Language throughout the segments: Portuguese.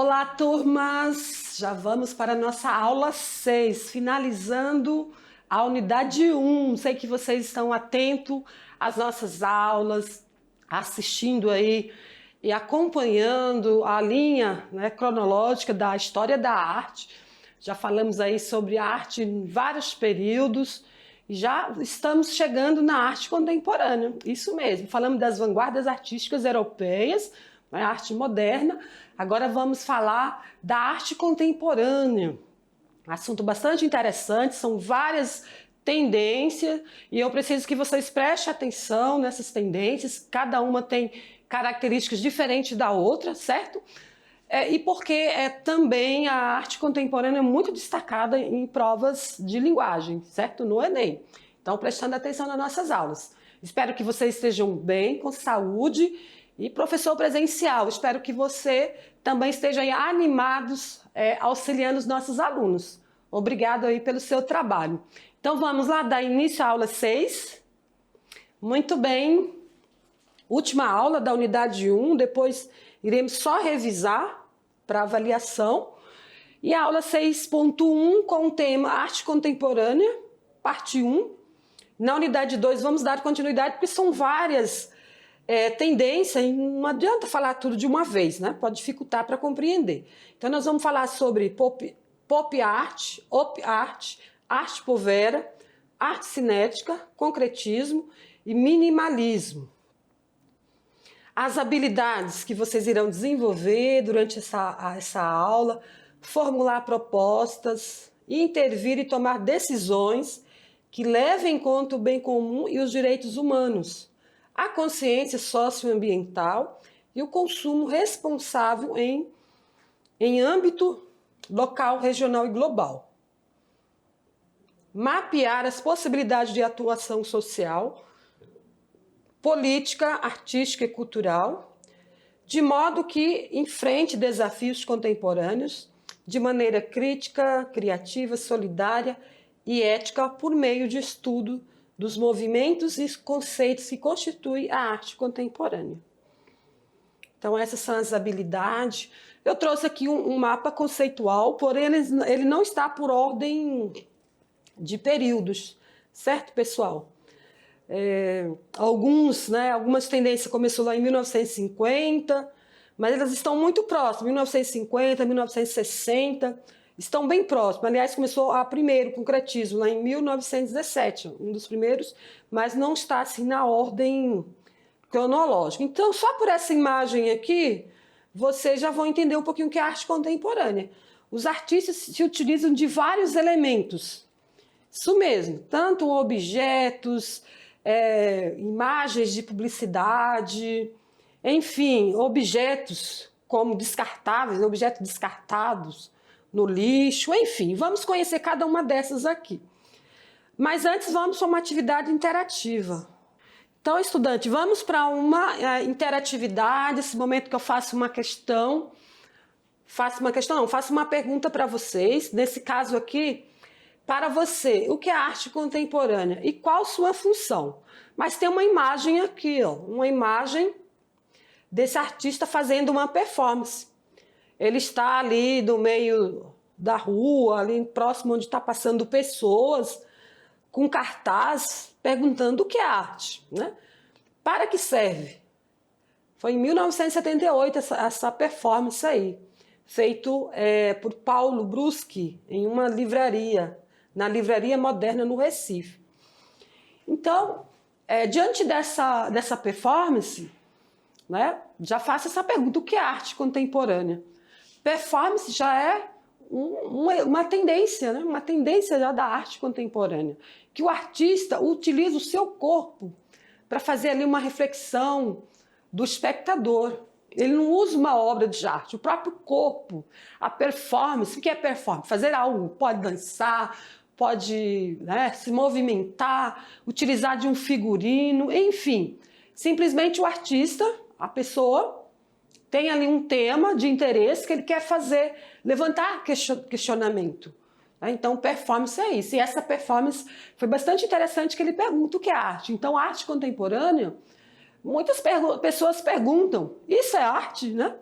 Olá, turmas! Já vamos para a nossa aula 6, finalizando a unidade 1. Sei que vocês estão atentos às nossas aulas, assistindo aí e acompanhando a linha, cronológica da história da arte. Já falamos aí sobre a arte em vários períodos e já estamos chegando na arte contemporânea. Isso mesmo, falamos das vanguardas artísticas europeias, a arte moderna. Agora vamos falar da arte contemporânea. Assunto bastante interessante, são várias tendências e eu preciso que vocês prestem atenção nessas tendências. Cada uma tem características diferentes da outra, certo? E porque também a arte contemporânea é muito destacada em provas de linguagem, certo? No Enem. Então, prestando atenção nas nossas aulas. Espero que vocês estejam bem, com saúde. E professor presencial, espero que você também esteja aí animados, auxiliando os nossos alunos. Obrigado aí pelo seu trabalho. Então vamos lá, dar início à aula 6. Muito bem. Última aula da unidade 1, depois iremos só revisar para avaliação. E a aula 6.1 com o tema Arte Contemporânea, parte 1. Na unidade 2 vamos dar continuidade, porque são várias tendência, e não adianta falar tudo de uma vez, né? Pode dificultar para compreender. Então nós vamos falar sobre pop art, op art, arte povera, arte cinética, concretismo e minimalismo. As habilidades que vocês irão desenvolver durante essa aula, formular propostas, intervir e tomar decisões que levem em conta o bem comum e os direitos humanos, a consciência socioambiental e o consumo responsável em âmbito local, regional e global. Mapear as possibilidades de atuação social, política, artística e cultural, de modo que enfrente desafios contemporâneos de maneira crítica, criativa, solidária e ética por meio de estudo dos movimentos e conceitos que constituem a arte contemporânea. Então essas são as habilidades. Eu trouxe aqui um mapa conceitual, porém ele não está por ordem de períodos, certo, pessoal? Algumas tendências começaram lá em 1950, mas elas estão muito próximas, 1950, 1960, estão bem próximos. Aliás, começou a primeiro concretismo lá em 1917, um dos primeiros, mas não está assim na ordem cronológica. Então, só por essa imagem aqui, vocês já vão entender um pouquinho o que é arte contemporânea. Os artistas se utilizam de vários elementos. Isso mesmo, tanto objetos, imagens de publicidade, enfim, objetos como descartáveis, objetos descartados no lixo, enfim, vamos conhecer cada uma dessas aqui. Mas antes vamos para uma atividade interativa. Então, estudante, vamos para uma interatividade, esse momento que eu faço uma questão, faço uma pergunta para vocês, nesse caso aqui, para você, o que é arte contemporânea e qual sua função? Mas tem uma imagem aqui, ó, uma imagem desse artista fazendo uma performance. Ele está ali no meio da rua, ali próximo onde está passando pessoas, com cartaz, perguntando o que é arte, né? Para que serve? Foi em 1978 essa performance aí, feito por Paulo Bruschi, em uma livraria, na Livraria Moderna no Recife. Então, diante dessa performance, né, já faço essa pergunta, o que é arte contemporânea? Performance já é uma tendência, né? Uma tendência já da arte contemporânea, que o artista utiliza o seu corpo para fazer ali uma reflexão do espectador. Ele não usa uma obra de arte, o próprio corpo, a performance. O que é performance? Fazer algo, pode dançar, pode, né, se movimentar, utilizar de um figurino, enfim. Simplesmente o artista, a pessoa, tem ali um tema de interesse que ele quer fazer, levantar questionamento. Então, performance é isso. E essa performance foi bastante interessante, que ele pergunta o que é arte. Então, a arte contemporânea, muitas pessoas perguntam, isso é arte, né?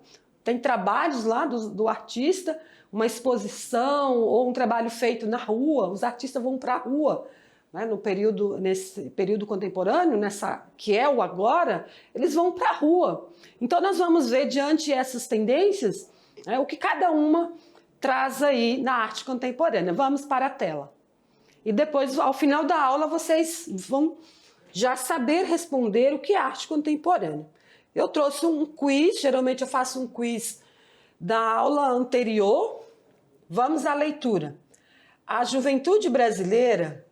tem trabalhos lá do artista, uma exposição ou um trabalho feito na rua, os artistas vão para a rua, né, nesse período contemporâneo, que é o agora, eles vão para a rua. Então nós vamos ver, diante dessas tendências, o que cada uma traz aí na arte contemporânea. Vamos para a tela. E depois, ao final da aula, vocês vão já saber responder o que é arte contemporânea. Eu trouxe um quiz, geralmente eu faço um quiz da aula anterior. Vamos à leitura. A juventude brasileira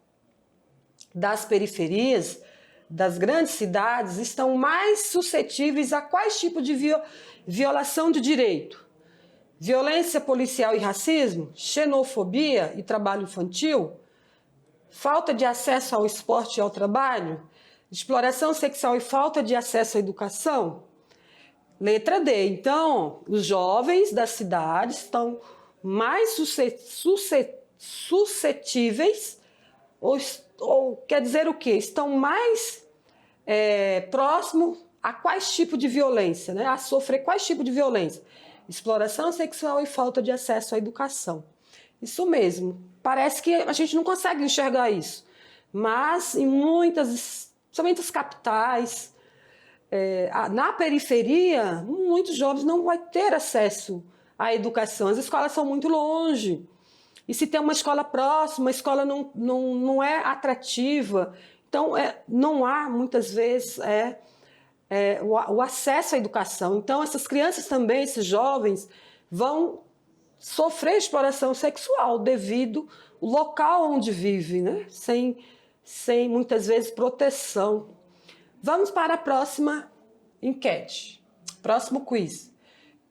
das periferias, das grandes cidades, estão mais suscetíveis a quais tipos de violação de direito? Violência policial e racismo, xenofobia e trabalho infantil, falta de acesso ao esporte e ao trabalho, exploração sexual e falta de acesso à educação? Letra D. Então, os jovens das cidades estão mais suscetíveis, ou quer dizer o quê? Estão mais próximos a quais tipos de violência, né? A sofrer quais tipos de violência? Exploração sexual e falta de acesso à educação. Isso mesmo. Parece que a gente não consegue enxergar isso. Mas em muitas, somente as capitais, na periferia, muitos jovens não vão ter acesso à educação. As escolas são muito longe. E se tem uma escola próxima, a escola não é atrativa. Então, não há, muitas vezes, o acesso à educação. Então, essas crianças também, esses jovens, vão sofrer exploração sexual devido ao local onde vivem, né? Sem muitas vezes proteção. Vamos para a próxima enquete, próximo quiz.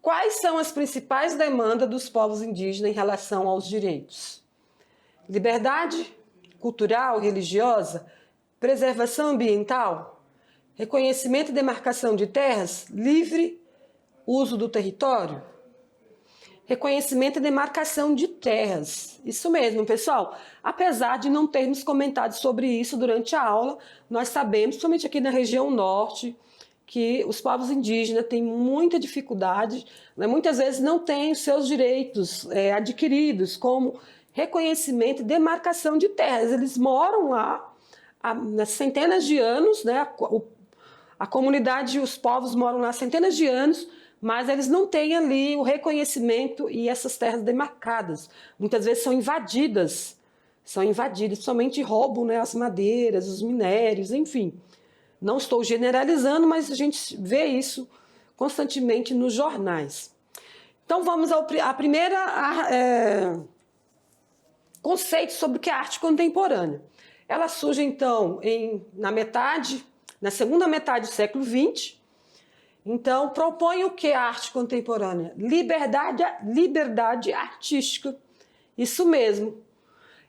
Quais são as principais demandas dos povos indígenas em relação aos direitos? Liberdade cultural, religiosa, preservação ambiental, reconhecimento e demarcação de terras, livre uso do território? Reconhecimento e demarcação de terras. Isso mesmo, pessoal. Apesar de não termos comentado sobre isso durante a aula, nós sabemos, principalmente aqui na região norte, que os povos indígenas têm muita dificuldade, né? Muitas vezes não têm os seus direitos adquiridos, como reconhecimento e demarcação de terras. Eles moram lá há centenas de anos, né? A comunidade e os povos moram lá há centenas de anos, mas eles não têm ali o reconhecimento e essas terras demarcadas. Muitas vezes são invadidas, somente roubam, né, as madeiras, os minérios, enfim. Não estou generalizando, mas a gente vê isso constantemente nos jornais. Então vamos à primeira conceito sobre o que é arte contemporânea. Ela surge então na segunda metade do século XX. Então, propõe o que a arte contemporânea? Liberdade artística. Isso mesmo.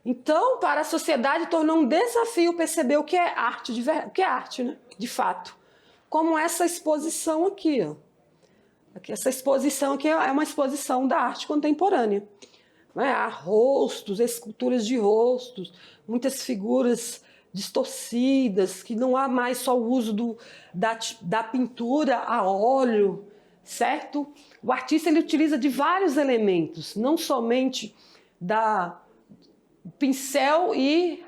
Então, para a sociedade, tornou um desafio perceber o que é arte, o que é arte, né? De fato. Como essa exposição aqui. Ó. Essa exposição aqui é uma exposição da arte contemporânea. Há rostos, esculturas de rostos, muitas figuras distorcidas, que não há mais só o uso da pintura a óleo, certo? O artista ele utiliza de vários elementos, não somente da pincel e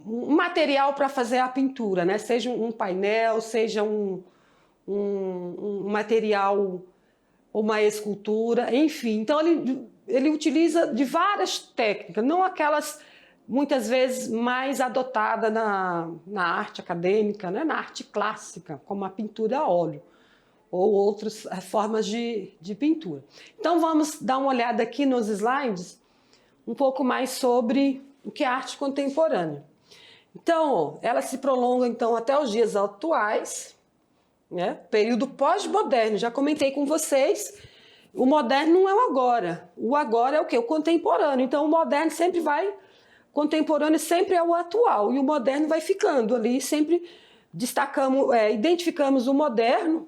um material para fazer a pintura, né? Seja um painel, seja um material, uma escultura, enfim. Então ele utiliza de várias técnicas, não aquelas muitas vezes mais adotadas na arte acadêmica, né? Na arte clássica, como a pintura a óleo ou outras formas de pintura. Então vamos dar uma olhada aqui nos slides um pouco mais sobre o que é arte contemporânea. Então, ela se prolonga então até os dias atuais, né? Período pós-moderno. Já comentei com vocês. O moderno não é o agora. O agora é o quê? O contemporâneo. Então, o moderno sempre vai... Contemporâneo sempre é o atual. E o moderno vai ficando ali. Sempre identificamos o moderno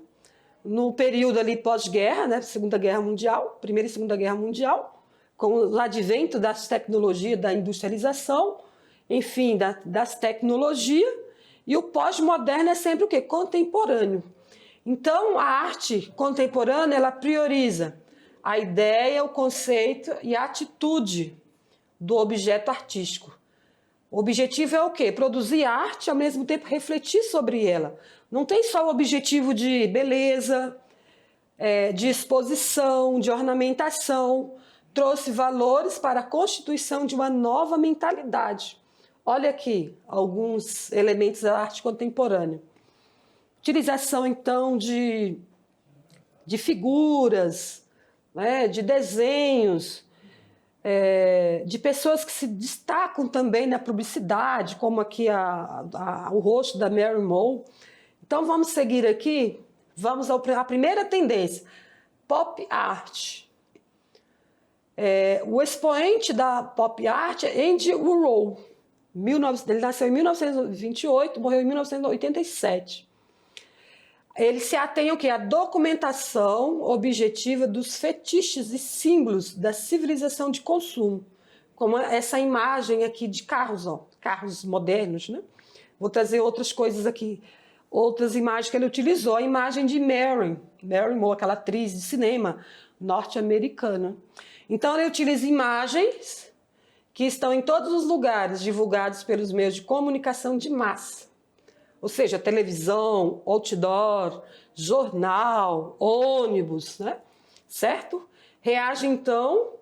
no período ali pós-guerra, né? Segunda Guerra Mundial, Primeira e Segunda Guerra Mundial, com o advento das tecnologias, da industrialização, enfim, das tecnologias. E o pós-moderno é sempre o quê? Contemporâneo. Então, a arte contemporânea, ela prioriza a ideia, o conceito e a atitude do objeto artístico. O objetivo é o quê? Produzir arte e, ao mesmo tempo, refletir sobre ela. Não tem só o objetivo de beleza, de exposição, de ornamentação. Trouxe valores para a constituição de uma nova mentalidade. Olha aqui alguns elementos da arte contemporânea. Utilização, então, de figuras, né, de desenhos, de pessoas que se destacam também na publicidade, como aqui o rosto da Mary Moe. Então, vamos seguir aqui, vamos à primeira tendência, pop art. O expoente da pop art é Andy Warhol. Ele nasceu em 1928, morreu em 1987. Ele se atém ao quê? A documentação objetiva dos fetiches e símbolos da civilização de consumo, como essa imagem aqui de carros, ó, carros modernos, né? Vou trazer outras coisas aqui, outras imagens que ele utilizou. A imagem de Mary Moe, aquela atriz de cinema norte-americana. Então, ele utiliza imagens que estão em todos os lugares divulgados pelos meios de comunicação de massa. Ou seja, televisão, outdoor, jornal, ônibus, né? Certo? Reage, então,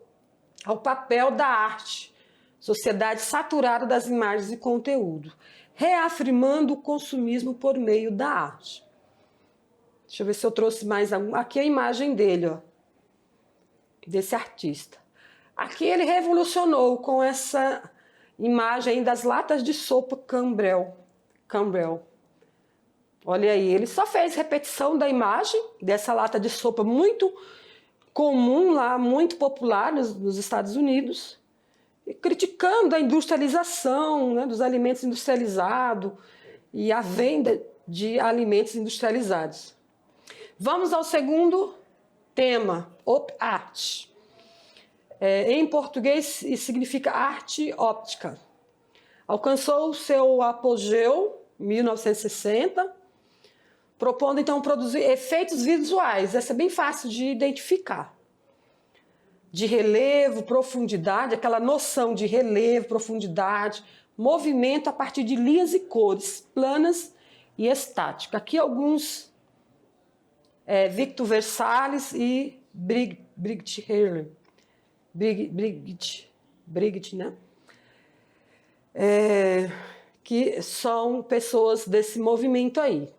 ao papel da arte, sociedade saturada das imagens e conteúdo, reafirmando o consumismo por meio da arte. Deixa eu ver se eu trouxe mais algum. Aqui é a imagem dele, ó, desse artista. Aqui ele revolucionou com essa imagem das latas de sopa Campbell. Olha aí, ele só fez repetição da imagem dessa lata de sopa muito comum lá, muito popular nos Estados Unidos, e criticando a industrialização, né, dos alimentos industrializados e a venda de alimentos industrializados. Vamos ao segundo tema, op art. Em português significa arte óptica. Alcançou o seu apogeu em 1960, propondo então produzir efeitos visuais. Essa é bem fácil de identificar. De relevo, profundidade, aquela noção de relevo, profundidade, movimento a partir de linhas e cores, planas e estática. Aqui alguns, Victor Versailles e Brigitte Hurley. Brigitte, né? Que são pessoas desse movimento aí.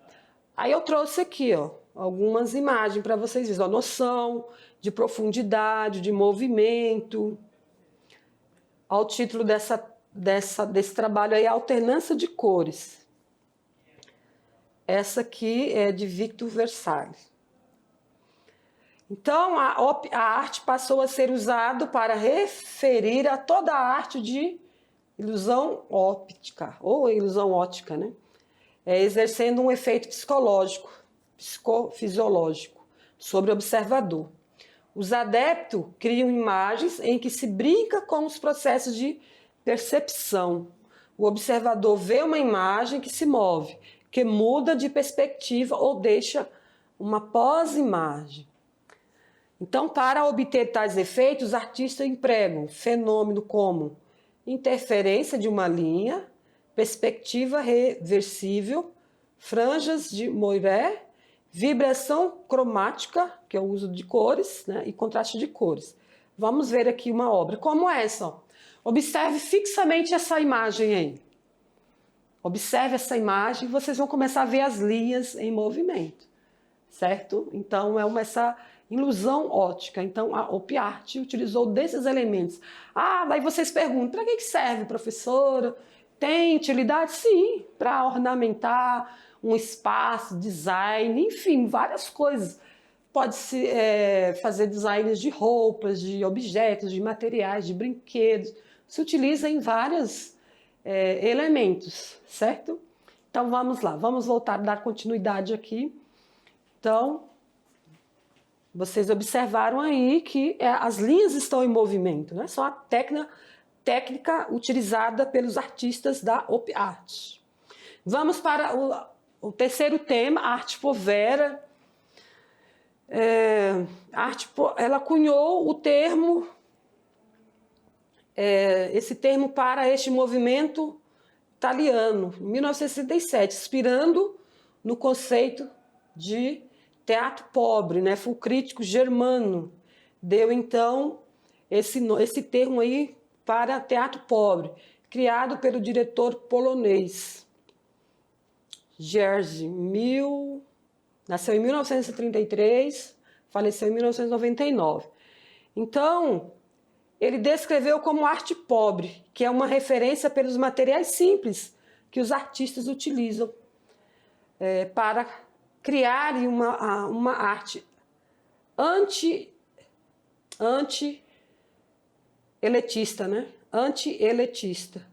Aí eu trouxe aqui, ó, algumas imagens para vocês verem, a noção de profundidade, de movimento. O título desse trabalho aí é Alternância de Cores. Essa aqui é de Victor Versailles. Então, a arte passou a ser usada para referir a toda a arte de ilusão óptica, ou ilusão ótica, né? Exercendo um efeito psicológico, psicofisiológico sobre o observador. Os adeptos criam imagens em que se brinca com os processos de percepção. O observador vê uma imagem que se move, que muda de perspectiva ou deixa uma pós-imagem. Então, para obter tais efeitos, os artistas empregam fenômeno como interferência de uma linha, perspectiva reversível, franjas de Moiré, vibração cromática, que é o uso de cores, né, e contraste de cores. Vamos ver aqui uma obra como essa. Ó. Observe fixamente essa imagem aí. Observe essa imagem e vocês vão começar a ver as linhas em movimento, certo? Então, essa ilusão ótica. Então, a op art utilizou desses elementos. Daí vocês perguntam, para que serve, professora? Tem utilidade? Sim, para ornamentar um espaço, design, enfim, várias coisas. Pode-se fazer designs de roupas, de objetos, de materiais, de brinquedos. Se utiliza em vários elementos, certo? Então, vamos lá, vamos voltar, dar continuidade aqui. Então, vocês observaram aí que as linhas estão em movimento, né? São a técnica utilizada pelos artistas da op art. Vamos para o terceiro tema, a arte povera. Ela cunhou o termo, esse termo para este movimento italiano, em 1967, inspirando no conceito de teatro pobre, né? Foi o crítico Germano deu então esse termo aí para teatro pobre, criado pelo diretor polonês Jerzy Mill. Nasceu em 1933, faleceu em 1999. Então, ele descreveu como arte pobre, que é uma referência pelos materiais simples que os artistas utilizam para criar uma arte anti-elitista, né? Anti-elitista,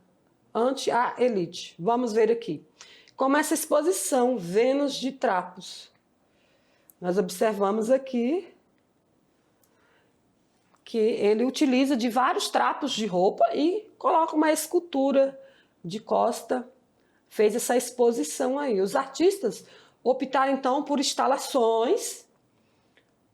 anti-a-elite. Vamos ver aqui. Como essa exposição, Vênus de Trapos. Nós observamos aqui que ele utiliza de vários trapos de roupa e coloca uma escultura de Costa, fez essa exposição aí. Os artistas optaram então por instalações,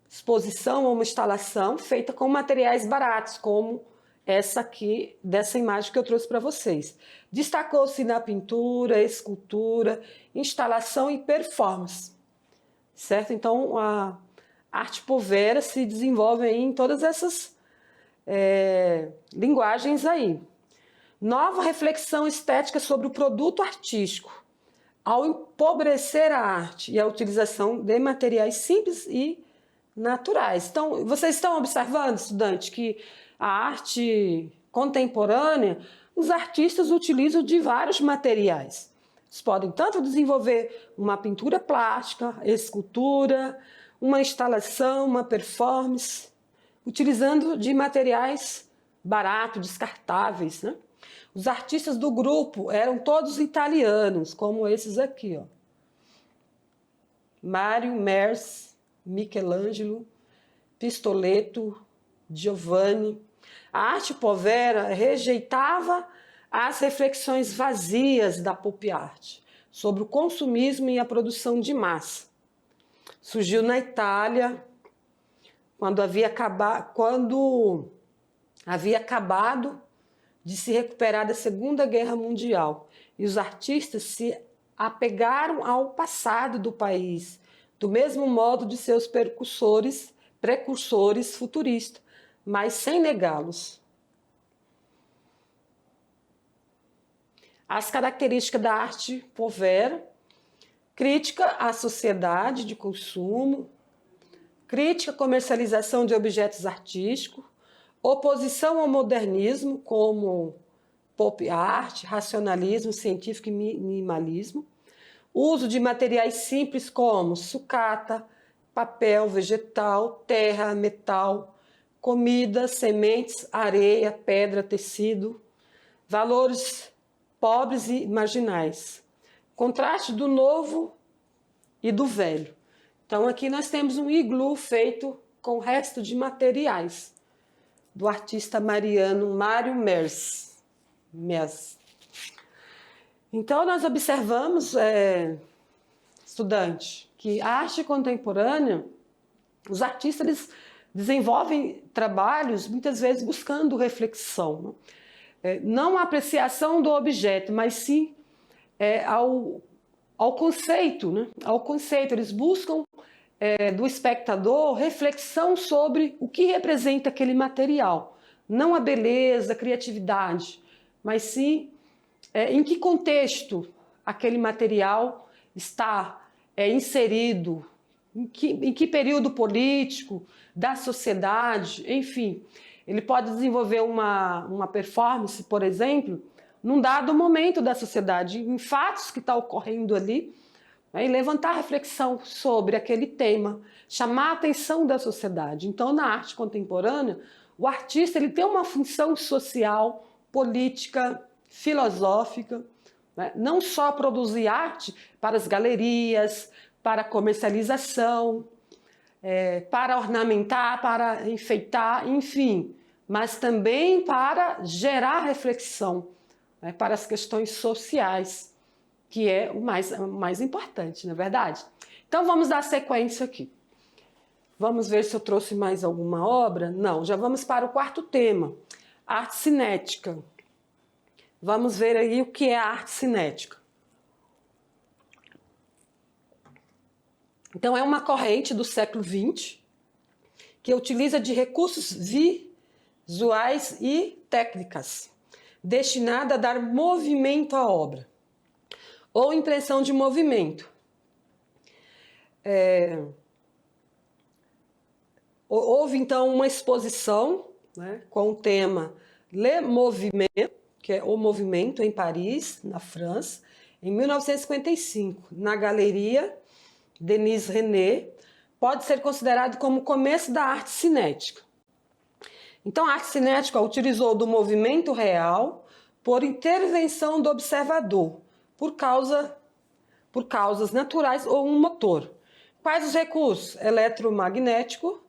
exposição ou uma instalação feita com materiais baratos, como essa aqui, dessa imagem que eu trouxe para vocês. Destacou-se na pintura, escultura, instalação e performance, certo? Então, a arte povera se desenvolve aí em todas essas linguagens aí. Nova reflexão estética sobre o produto artístico, ao empobrecer a arte e a utilização de materiais simples e naturais. Então, vocês estão observando, estudante, que a arte contemporânea, os artistas utilizam de vários materiais. Eles podem tanto desenvolver uma pintura plástica, escultura, uma instalação, uma performance, utilizando de materiais baratos, descartáveis, né? Os artistas do grupo eram todos italianos, como esses aqui, ó. Mário Mers, Michelangelo, Pistoletto, Giovanni. A arte povera rejeitava as reflexões vazias da pop art sobre o consumismo e a produção de massa. Surgiu na Itália, quando havia acabado de se recuperar da Segunda Guerra Mundial. E os artistas se apegaram ao passado do país, do mesmo modo de seus precursores futuristas, mas sem negá-los. As características da arte povera: crítica à sociedade de consumo, crítica à comercialização de objetos artísticos, oposição ao modernismo, como pop art, racionalismo científico e minimalismo, uso de materiais simples como sucata, papel vegetal, terra, metal, comida, sementes, areia, pedra, tecido, valores pobres e marginais. Contraste do novo e do velho. Então aqui nós temos um iglu feito com o resto de materiais, do artista mariano Mário Mers. Então nós observamos, estudante, que a arte contemporânea, os artistas eles desenvolvem trabalhos muitas vezes buscando reflexão, né? Não a apreciação do objeto, mas sim ao conceito, né? Ao conceito. Eles buscam do espectador reflexão sobre o que representa aquele material, não a beleza, a criatividade, mas sim em que contexto aquele material está inserido, em que período político, da sociedade, enfim. Ele pode desenvolver uma performance, por exemplo, num dado momento da sociedade, em fatos que estão ocorrendo ali, né, e levantar reflexão sobre aquele tema, chamar a atenção da sociedade. Então, na arte contemporânea, o artista ele tem uma função social, política, filosófica, né? Não só produzir arte para as galerias, para a comercialização, para ornamentar, para enfeitar, enfim, mas também para gerar reflexão, né, para as questões sociais. que é o mais importante, não é verdade? Então vamos dar sequência aqui. Vamos ver se eu trouxe mais alguma obra. Não, já vamos para o quarto tema, arte cinética. Vamos ver aí o que é a arte cinética. Então é uma corrente do século XX que utiliza de recursos visuais e técnicas destinada a dar movimento à obra ou impressão de movimento. Houve então uma exposição, né, com o tema Le Mouvement, que é o movimento, em Paris, na França, em 1955, na Galeria Denis René. Pode ser considerado como o começo da arte cinética. Então, a arte cinética utilizou do movimento real por intervenção do observador, por causas naturais ou um motor. Quais os recursos? Eletromagnético,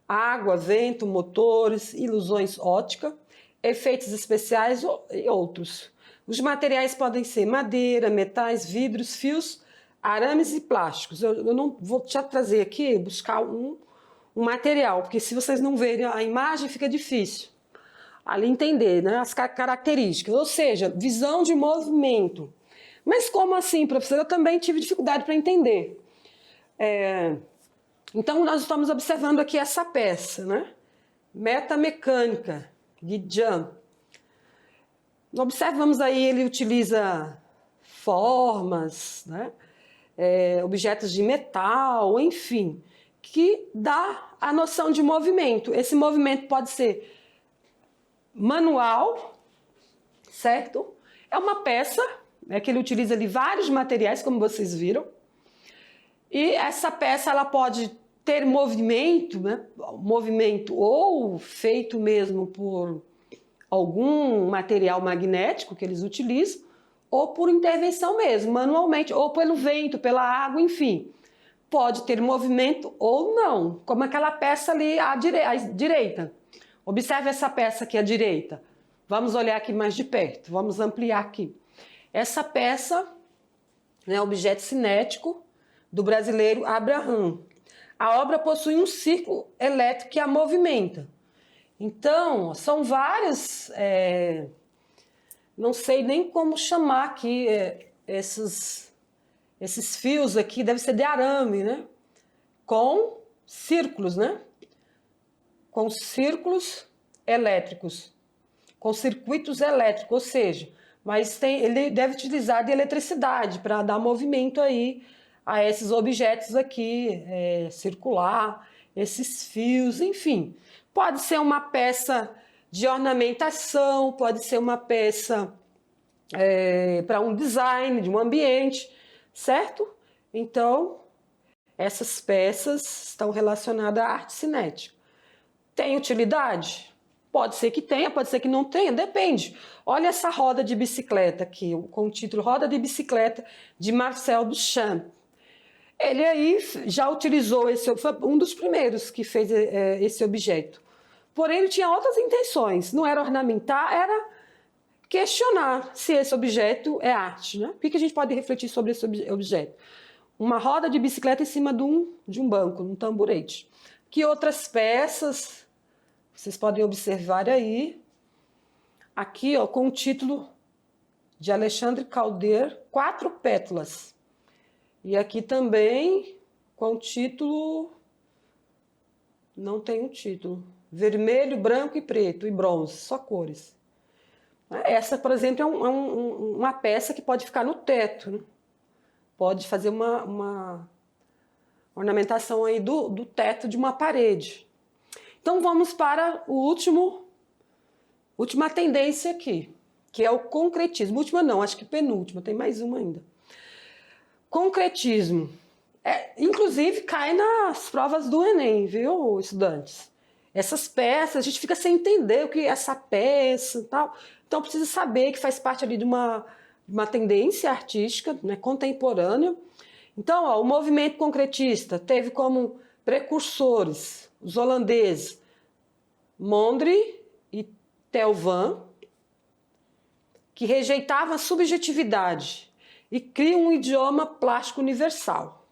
água, vento, motores, ilusões ópticas, efeitos especiais e outros. Os materiais podem ser madeira, metais, vidros, fios, arames e plásticos. Eu não vou te trazer aqui, buscar um material, porque se vocês não verem a imagem fica difícil ali entender, né, as características, ou seja, visão de movimento. Mas como assim, professora? Eu também tive dificuldade para entender. Então nós estamos observando aqui essa peça, né? Metamecânica, Guijan. Observamos aí, ele utiliza formas, né? Objetos de metal, enfim, que dá a noção de movimento. Esse movimento pode ser manual, certo? É uma peça, né, que ele utiliza ali vários materiais, como vocês viram. E essa peça ela pode ter movimento, né? Movimento ou feito mesmo por algum material magnético que eles utilizam, ou por intervenção mesmo, manualmente, ou pelo vento, pela água, enfim. Pode ter movimento ou não, como aquela peça ali à direita. Observe essa peça aqui à direita. Vamos olhar aqui mais de perto, vamos ampliar aqui. Essa peça, né, objeto cinético do brasileiro Abraham. A obra possui um círculo elétrico que a movimenta. Então, são várias, não sei nem como chamar aqui, esses fios aqui, deve ser de arame, né? Com círculos, né? Com círculos elétricos, com circuitos elétricos, ou seja, mas ele deve utilizar de eletricidade para dar movimento aí a esses objetos aqui, circular, esses fios, enfim. Pode ser uma peça de ornamentação, pode ser uma peça para um design de um ambiente, certo? Então, essas peças estão relacionadas à arte cinética. Tem utilidade? Pode ser que tenha, pode ser que não tenha, depende. Olha essa roda de bicicleta aqui, com o título Roda de Bicicleta, de Marcel Duchamp. Ele aí já utilizou, foi um dos primeiros que fez esse objeto. Porém, ele tinha outras intenções, não era ornamentar, era questionar se esse objeto é arte, né? O que a gente pode refletir sobre esse objeto? Uma roda de bicicleta em cima de um banco, um tamborete. Que outras peças vocês podem observar aí? Aqui, ó, com o título de Alexandre Calder, 4 pétalas. E aqui também com o título, não tem um título, vermelho, branco e preto e bronze, só cores. Essa, por exemplo, é uma peça que pode ficar no teto, né? Pode fazer uma ornamentação aí do teto de uma parede. Então vamos para última tendência aqui, que é o concretismo. Última não, acho que penúltima, tem mais uma ainda. Concretismo. Inclusive cai nas provas do Enem, viu, estudantes? Essas peças, a gente fica sem entender o que é essa peça e tal. Então precisa saber que faz parte ali de uma tendência artística, né, contemporânea. Então, ó, o movimento concretista teve como precursores os holandeses Mondrian e Theo van, que rejeitavam a subjetividade e cria um idioma plástico universal.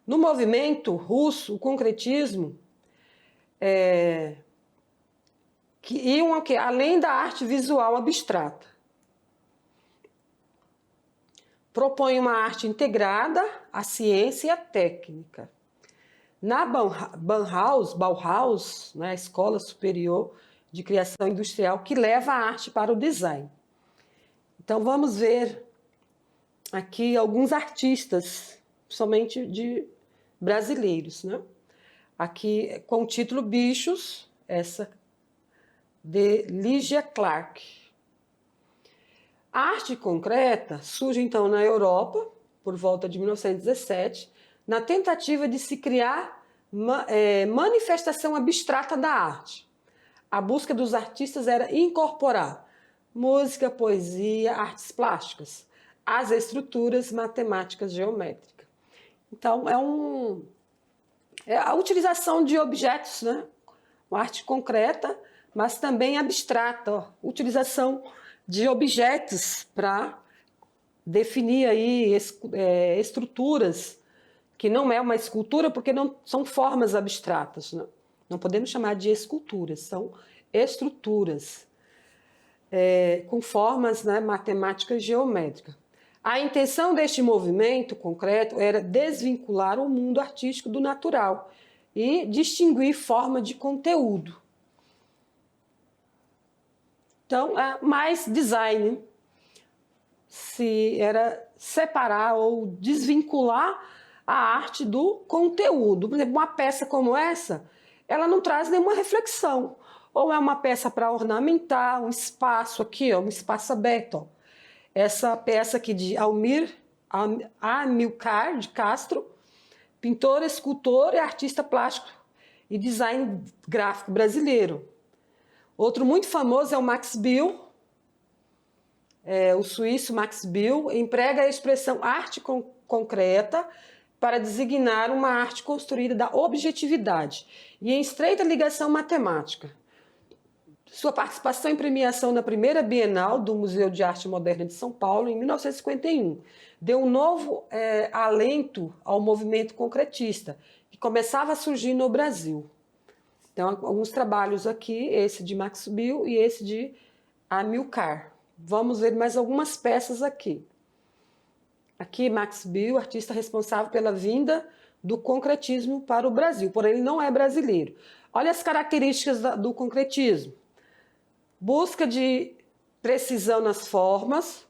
No movimento russo, o concretismo além da arte visual abstrata, propõe uma arte integrada à ciência e à técnica. Na Bauhaus, né, a Escola Superior de Criação Industrial, que leva a arte para o design. Então vamos ver aqui alguns artistas, somente de brasileiros, né? Aqui com o título Bichos, essa de Lygia Clark. A arte concreta surge então na Europa, por volta de 1917, na tentativa de se criar manifestação abstrata da arte. A busca dos artistas era incorporar música, poesia, artes plásticas às estruturas matemáticas geométricas. Então, é a utilização de objetos, né? Uma arte concreta, mas também abstrata, utilização de objetos para definir aí estruturas, que não é uma escultura porque não são formas abstratas, né? Não podemos chamar de esculturas, são estruturas com formas, né, matemáticas geométricas. A intenção deste movimento concreto era desvincular o mundo artístico do natural e distinguir forma de conteúdo. Então, mais design era separar ou desvincular a arte do conteúdo. Por exemplo, uma peça como essa, ela não traz nenhuma reflexão. Ou é uma peça para ornamentar um espaço aqui, ó, um espaço aberto. Ó. Essa peça aqui de Amilcar de Castro, pintor, escultor e artista plástico e design gráfico brasileiro. Outro muito famoso é o Max Bill, o suíço Max Bill, emprega a expressão arte concreta para designar uma arte construída da objetividade e em estreita ligação matemática. Sua participação em premiação na primeira Bienal do Museu de Arte Moderna de São Paulo, em 1951, deu um novo alento ao movimento concretista, que começava a surgir no Brasil. Então, alguns trabalhos aqui, esse de Max Bill e esse de Amilcar. Vamos ver mais algumas peças aqui. Aqui, Max Bill, artista responsável pela vinda do concretismo para o Brasil, porém ele não é brasileiro. Olha as características do concretismo. Busca de precisão nas formas,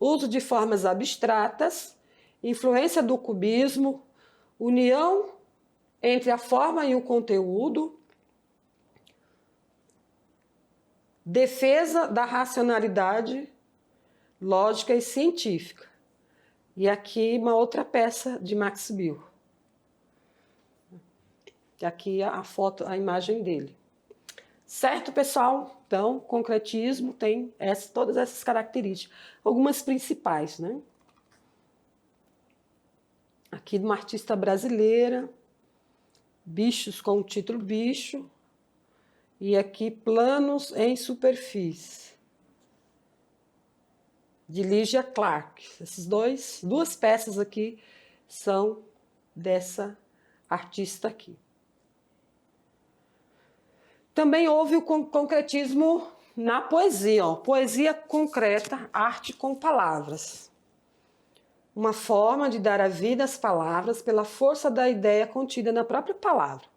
uso de formas abstratas, influência do cubismo, união entre a forma e o conteúdo, defesa da racionalidade lógica e científica. E aqui uma outra peça de Max Bill. Aqui a foto, a imagem dele. Certo, pessoal? Então, concretismo tem todas essas características. Algumas principais, né? Aqui de uma artista brasileira, Bichos com o título Bicho. E aqui planos em superfície, de Lygia Clark. Essas duas peças aqui são dessa artista aqui. Também houve o concretismo na poesia, ó. Poesia concreta, arte com palavras. Uma forma de dar a vida às palavras pela força da ideia contida na própria palavra.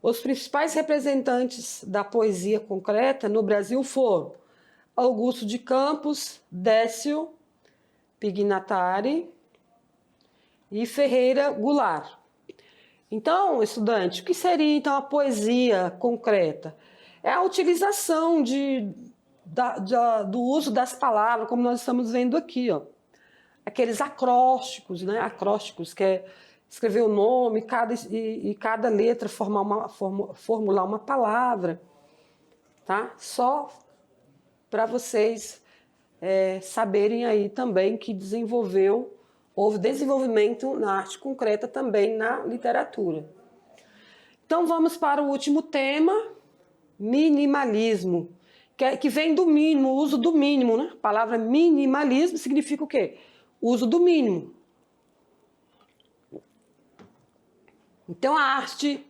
Os principais representantes da poesia concreta no Brasil foram Augusto de Campos, Décio Pignatari e Ferreira Goulart. Então, estudante, o que seria então a poesia concreta? É a utilização do uso das palavras, como nós estamos vendo aqui, ó. Aqueles acrósticos, né? Acrósticos, que é escrever o nome e cada letra formular uma palavra, tá? Só para vocês saberem aí também que houve desenvolvimento na arte concreta também na literatura. Então vamos para o último tema, minimalismo, que vem do mínimo, o uso do mínimo, né? A palavra minimalismo significa o quê? Uso do mínimo. Então, a arte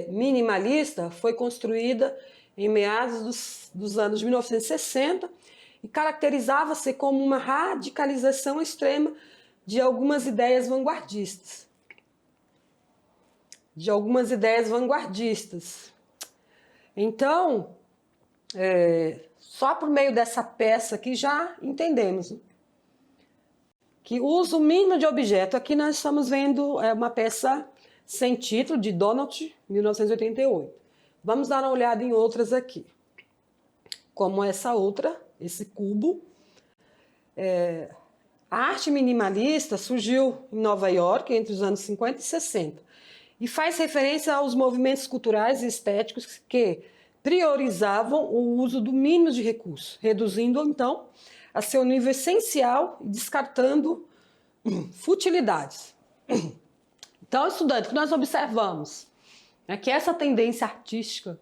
minimalista foi construída em meados dos anos de 1960 e caracterizava-se como uma radicalização extrema de algumas ideias vanguardistas. Então, só por meio dessa peça aqui já entendemos, né? Que o uso mínimo de objeto. Aqui nós estamos vendo uma peça sem título, de Donald, 1988. Vamos dar uma olhada em outras aqui. Como essa outra, esse cubo. A arte minimalista surgiu em Nova York entre os anos 50 e 60 e faz referência aos movimentos culturais e estéticos que priorizavam o uso do mínimo de recursos, reduzindo, então, a seu nível essencial e descartando futilidades. Então, estudante, o que nós observamos é que essa tendência artística,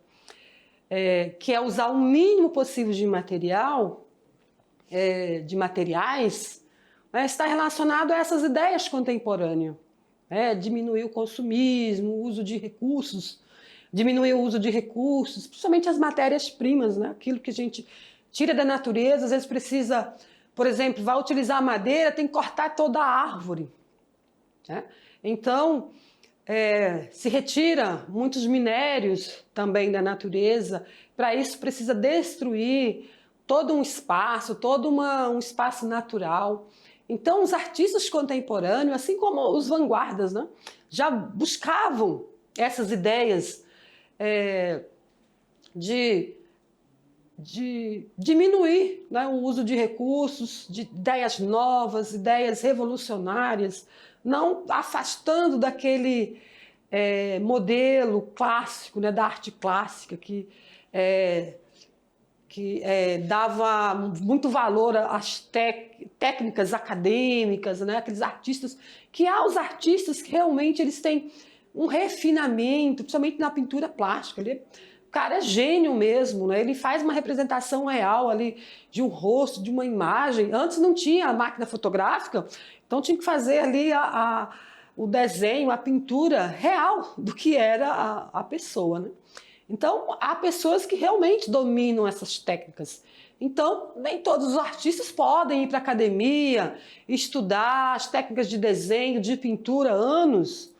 que é usar o mínimo possível de materiais, está relacionado a essas ideias contemporâneas. Diminuir o consumismo, o uso de recursos, principalmente as matérias-primas, né? Aquilo que a gente tira da natureza, às vezes precisa, por exemplo, vai utilizar madeira, tem que cortar toda a árvore. Né? Então, se retira muitos minérios também da natureza, para isso precisa destruir todo um espaço, um espaço natural. Então, os artistas contemporâneos, assim como os vanguardas, né, já buscavam essas ideias de diminuir, né, o uso de recursos, de ideias novas, ideias revolucionárias, não afastando daquele modelo clássico, né, da arte clássica, que dava muito valor às técnicas acadêmicas, né? Aqueles artistas, que há os artistas que realmente eles têm um refinamento, principalmente na pintura plástica. O cara é gênio mesmo, né? Ele faz uma representação real ali de um rosto, de uma imagem. Antes não tinha a máquina fotográfica, então tinha que fazer ali o desenho, a pintura real do que era a pessoa, né? Então, há pessoas que realmente dominam essas técnicas. Então, nem todos os artistas podem ir para a academia, estudar as técnicas de desenho, de pintura, anos.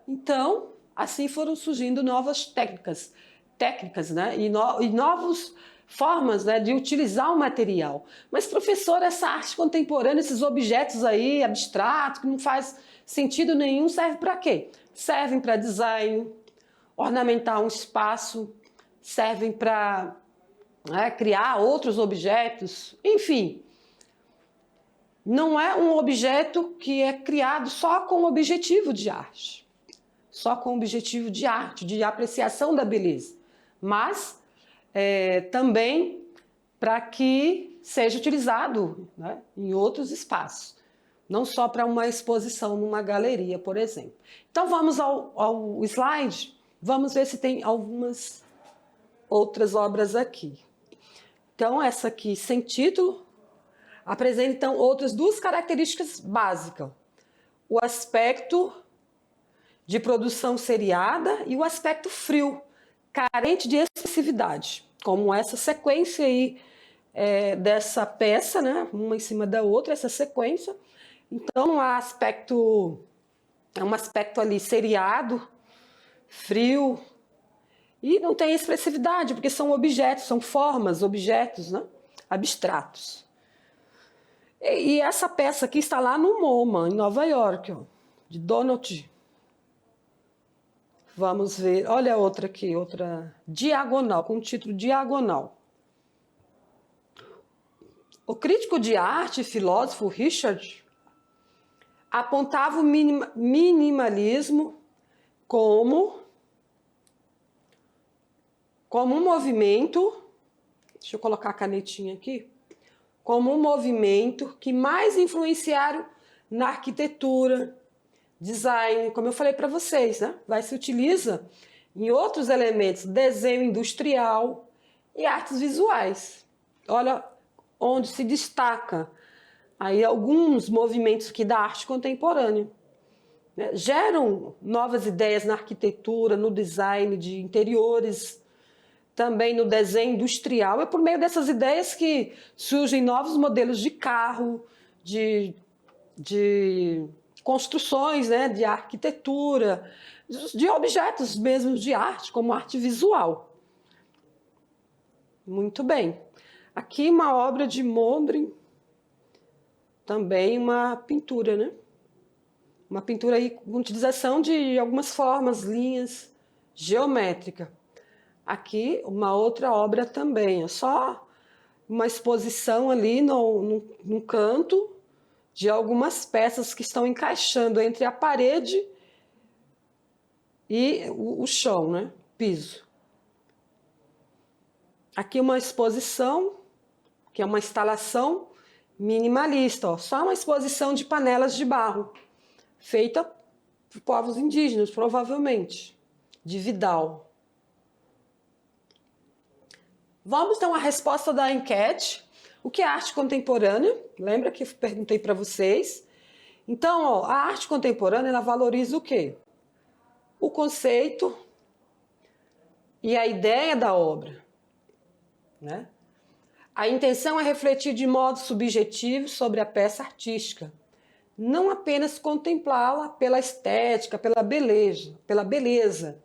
Então, assim foram surgindo novas técnicas, né? e novas formas, né, de utilizar o material. Mas, professor, essa arte contemporânea, esses objetos aí abstratos, que não faz sentido nenhum, serve para quê? Servem para design, ornamentar um espaço, servem para criar outros objetos, enfim. Não é um objeto que é criado só com o objetivo de arte, de apreciação da beleza, mas também para que seja utilizado, né, em outros espaços, não só para uma exposição numa galeria, por exemplo. Então vamos ao slide. Vamos ver se tem algumas outras obras aqui. Então, essa aqui, sem título, apresenta, então, outras duas características básicas. O aspecto de produção seriada e o aspecto frio, carente de expressividade, como essa sequência aí dessa peça, né? Uma em cima da outra, essa sequência. Então, não há aspecto, um aspecto ali seriado, frio, e não tem expressividade, porque são objetos, são formas, objetos, né, abstratos. E essa peça aqui está lá no MoMA, em Nova York, ó, de Donald. Vamos ver, olha a outra aqui, outra diagonal, com o título Diagonal. O crítico de arte e filósofo Richard apontava o minimalismo como um movimento, deixa eu colocar a canetinha aqui, como um movimento que mais influenciaram na arquitetura, design, como eu falei para vocês, né? Se utiliza em outros elementos, desenho industrial, e artes visuais. Olha onde se destaca aí alguns movimentos aqui da arte contemporânea, né? Geram novas ideias na arquitetura, no design de interiores, também no desenho industrial. É por meio dessas ideias que surgem novos modelos de carro, de construções, né, de arquitetura, de objetos mesmo de arte, como arte visual. Muito bem. Aqui uma obra de Mondrian, também uma pintura, né? Uma pintura aí com utilização de algumas formas, linhas geométricas. Aqui uma outra obra também, é só uma exposição ali no canto de algumas peças que estão encaixando entre a parede e o chão, né? Piso. Aqui uma exposição, que é uma instalação minimalista, ó, só uma exposição de panelas de barro, feita por povos indígenas, provavelmente, de Vidal. Vamos então à resposta da enquete. O que é arte contemporânea? Lembra que eu perguntei para vocês? Então, ó, a arte contemporânea, ela valoriza o quê? O conceito e a ideia da obra, né? A intenção é refletir de modo subjetivo sobre a peça artística, não apenas contemplá-la pela estética, pela beleza.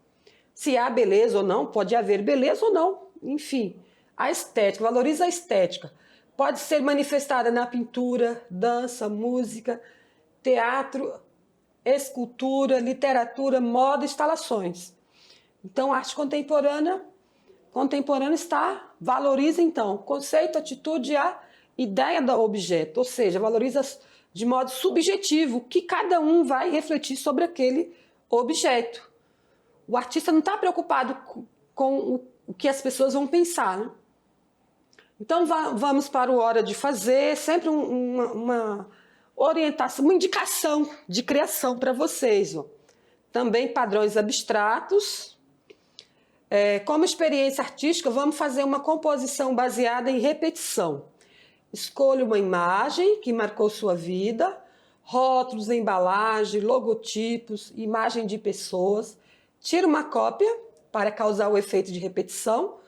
Se há beleza ou não, pode haver beleza ou não, enfim. A estética, valoriza a estética. Pode ser manifestada na pintura, dança, música, teatro, escultura, literatura, moda, instalações. Então, a arte contemporânea valoriza, então, o conceito, a atitude e a ideia do objeto, ou seja, valoriza de modo subjetivo que cada um vai refletir sobre aquele objeto. O artista não está preocupado com o que as pessoas vão pensar, né? Então, vamos para o Hora de Fazer, sempre uma orientação, uma indicação de criação para vocês. Ó. Também padrões abstratos. Como experiência artística, vamos fazer uma composição baseada em repetição. Escolha uma imagem que marcou sua vida, rótulos, embalagem, logotipos, imagem de pessoas. Tira uma cópia para causar o efeito de repetição.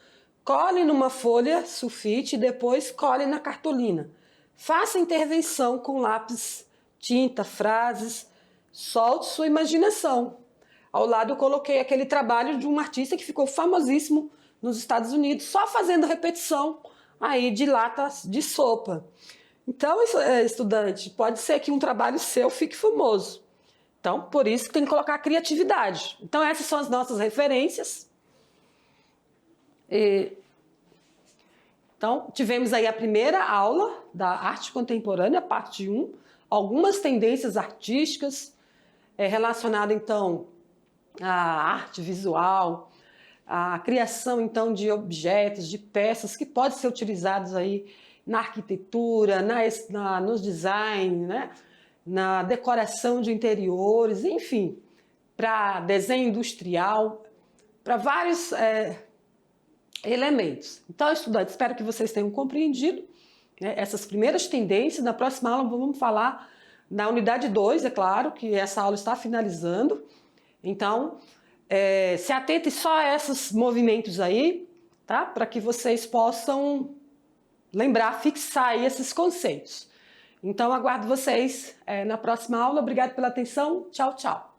Cole numa folha sulfite e depois cole na cartolina. Faça intervenção com lápis, tinta, frases. Solte sua imaginação. Ao lado eu coloquei aquele trabalho de um artista que ficou famosíssimo nos Estados Unidos, só fazendo repetição aí de latas de sopa. Então, estudante, pode ser que um trabalho seu fique famoso. Então, por isso que tem que colocar criatividade. Então, essas são as nossas referências. Então, tivemos aí a primeira aula da arte contemporânea, parte 1, algumas tendências artísticas relacionadas, então, à arte visual, à criação, então, de objetos, de peças que podem ser utilizados aí na arquitetura, nos design, né? Na decoração de interiores, enfim, para desenho industrial, para vários elementos. Então, estudantes, espero que vocês tenham compreendido, né, essas primeiras tendências. Na próxima aula vamos falar na unidade 2, é claro, que essa aula está finalizando. Então, se atentem só a esses movimentos aí, tá? Para que vocês possam lembrar, fixar aí esses conceitos. Então, aguardo vocês na próxima aula. Obrigado pela atenção. Tchau, tchau.